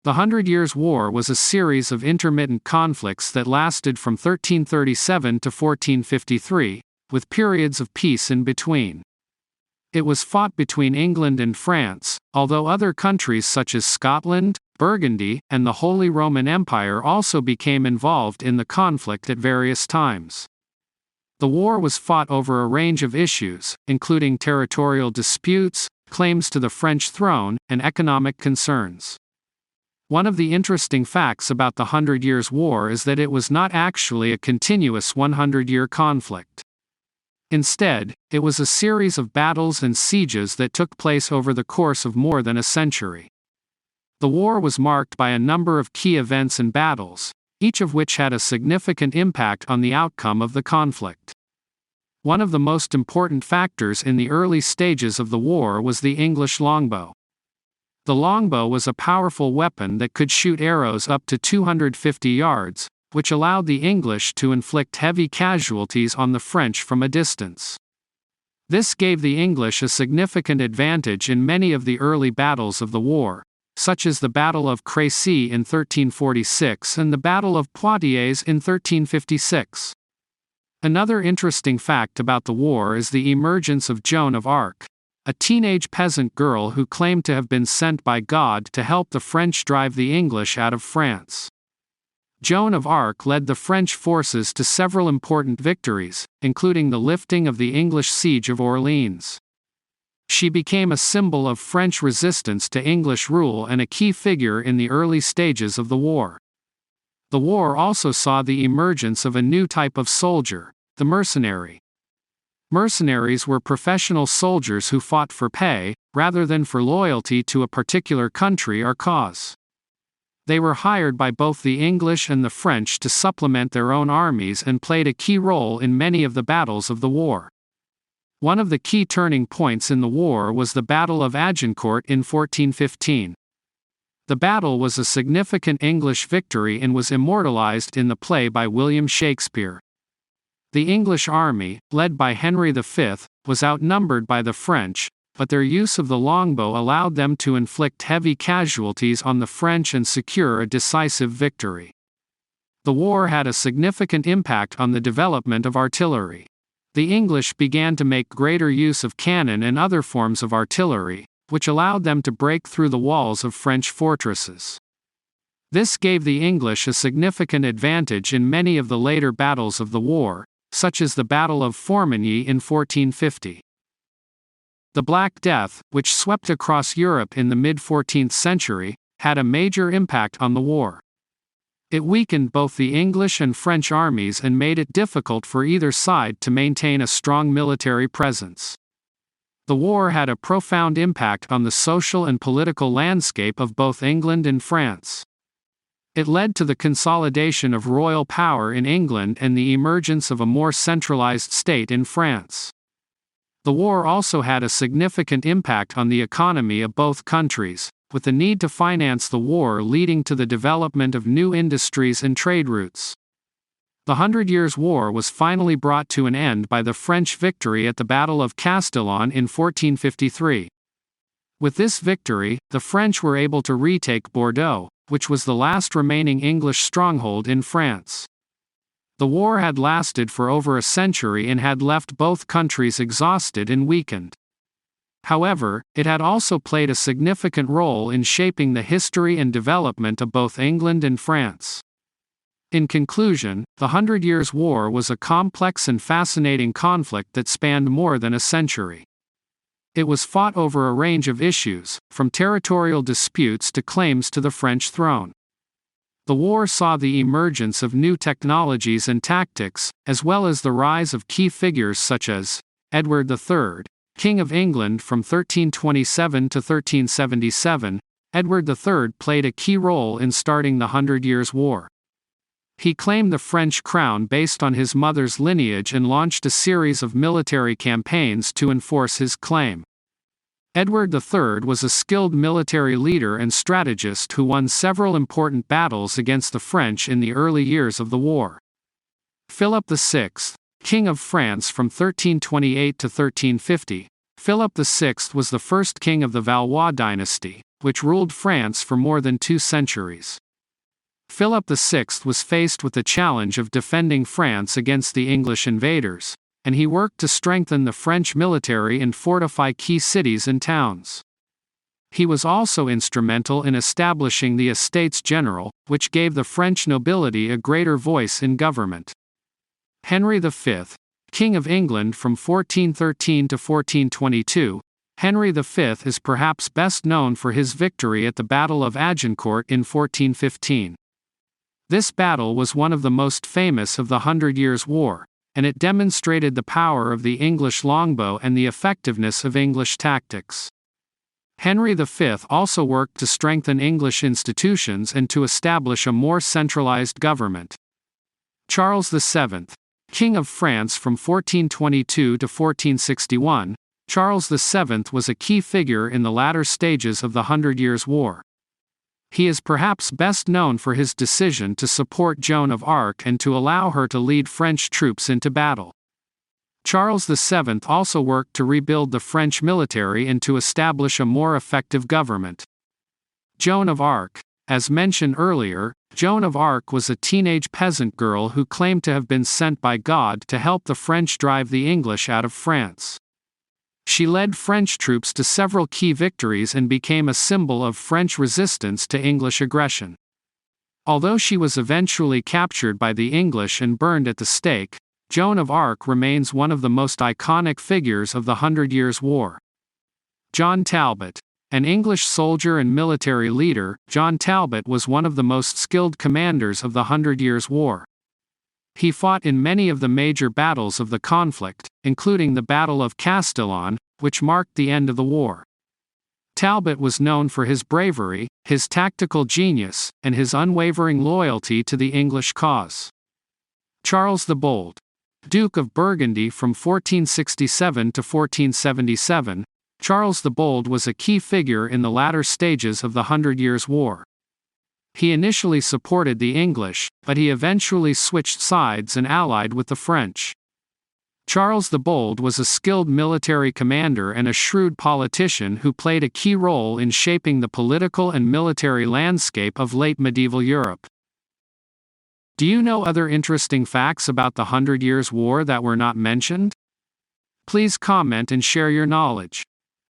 The Hundred Years' War was a series of intermittent conflicts that lasted from 1337 to 1453, with periods of peace in between. It was fought between England and France, although other countries such as Scotland, Burgundy, and the Holy Roman Empire also became involved in the conflict at various times. The war was fought over a range of issues, including territorial disputes, claims to the French throne, and economic concerns. One of the interesting facts about the Hundred Years' War is that it was not actually a continuous 100-year conflict. Instead, it was a series of battles and sieges that took place over the course of more than a century. The war was marked by a number of key events and battles, each of which had a significant impact on the outcome of the conflict. One of the most important factors in the early stages of the war was the English longbow. The longbow was a powerful weapon that could shoot arrows up to 250 yards, which allowed the English to inflict heavy casualties on the French from a distance. This gave the English a significant advantage in many of the early battles of the war, such as the Battle of Crecy in 1346 and the Battle of Poitiers in 1356. Another interesting fact about the war is the emergence of Joan of Arc, a teenage peasant girl who claimed to have been sent by God to help the French drive the English out of France. Joan of Arc led the French forces to several important victories, including the lifting of the English siege of Orleans. She became a symbol of French resistance to English rule and a key figure in the early stages of the war. The war also saw the emergence of a new type of soldier, the mercenary. Mercenaries were professional soldiers who fought for pay, rather than for loyalty to a particular country or cause. They were hired by both the English and the French to supplement their own armies and played a key role in many of the battles of the war. One of the key turning points in the war was the Battle of Agincourt in 1415. The battle was a significant English victory and was immortalized in the play by William Shakespeare. The English army, led by Henry V, was outnumbered by the French, but their use of the longbow allowed them to inflict heavy casualties on the French and secure a decisive victory. The war had a significant impact on the development of artillery. The English began to make greater use of cannon and other forms of artillery, which allowed them to break through the walls of French fortresses. This gave the English a significant advantage in many of the later battles of the war, such as the Battle of Formigny in 1450. The Black Death, which swept across Europe in the mid-14th century, had a major impact on the war. It weakened both the English and French armies and made it difficult for either side to maintain a strong military presence. The war had a profound impact on the social and political landscape of both England and France. It led to the consolidation of royal power in England and the emergence of a more centralized state in France. The war also had a significant impact on the economy of both countries, with the need to finance the war leading to the development of new industries and trade routes. The Hundred Years' War was finally brought to an end by the French victory at the Battle of Castillon in 1453. With this victory, the French were able to retake Bordeaux, which was the last remaining English stronghold in France. The war had lasted for over a century and had left both countries exhausted and weakened. However, it had also played a significant role in shaping the history and development of both England and France. In conclusion, the Hundred Years' War was a complex and fascinating conflict that spanned more than a century. It was fought over a range of issues, from territorial disputes to claims to the French throne. The war saw the emergence of new technologies and tactics, as well as the rise of key figures such as Edward III, King of England from 1327 to 1377. Edward III played a key role in starting the Hundred Years' War. He claimed the French crown based on his mother's lineage and launched a series of military campaigns to enforce his claim. Edward III was a skilled military leader and strategist who won several important battles against the French in the early years of the war. Philip VI, King of France from 1328 to 1350. Philip VI was the first king of the Valois dynasty, which ruled France for more than 2 centuries. Philip VI was faced with the challenge of defending France against the English invaders, and he worked to strengthen the French military and fortify key cities and towns. He was also instrumental in establishing the Estates General, which gave the French nobility a greater voice in government. Henry V, King of England from 1413 to 1422, Henry V is perhaps best known for his victory at the Battle of Agincourt in 1415. This battle was one of the most famous of the 100 Years' War, and it demonstrated the power of the English longbow and the effectiveness of English tactics. Henry V also worked to strengthen English institutions and to establish a more centralized government. Charles VII, King of France from 1422 to 1461, Charles VII was a key figure in the latter stages of the 100 Years' War. He is perhaps best known for his decision to support Joan of Arc and to allow her to lead French troops into battle. Charles VII also worked to rebuild the French military and to establish a more effective government. Joan of Arc. As mentioned earlier, Joan of Arc was a teenage peasant girl who claimed to have been sent by God to help the French drive the English out of France. She led French troops to several key victories and became a symbol of French resistance to English aggression. Although she was eventually captured by the English and burned at the stake, Joan of Arc remains one of the most iconic figures of the 100 Years' War. John Talbot. An English soldier and military leader, John Talbot was one of the most skilled commanders of the 100 Years' War. He fought in many of the major battles of the conflict, including the Battle of Castillon, which marked the end of the war. Talbot was known for his bravery, his tactical genius, and his unwavering loyalty to the English cause. Charles the Bold. Duke of Burgundy from 1467 to 1477, Charles the Bold was a key figure in the latter stages of the 100 Years' War. He initially supported the English, but he eventually switched sides and allied with the French. Charles the Bold was a skilled military commander and a shrewd politician who played a key role in shaping the political and military landscape of late medieval Europe. Do you know other interesting facts about the 100 Years' War that were not mentioned? Please comment and share your knowledge.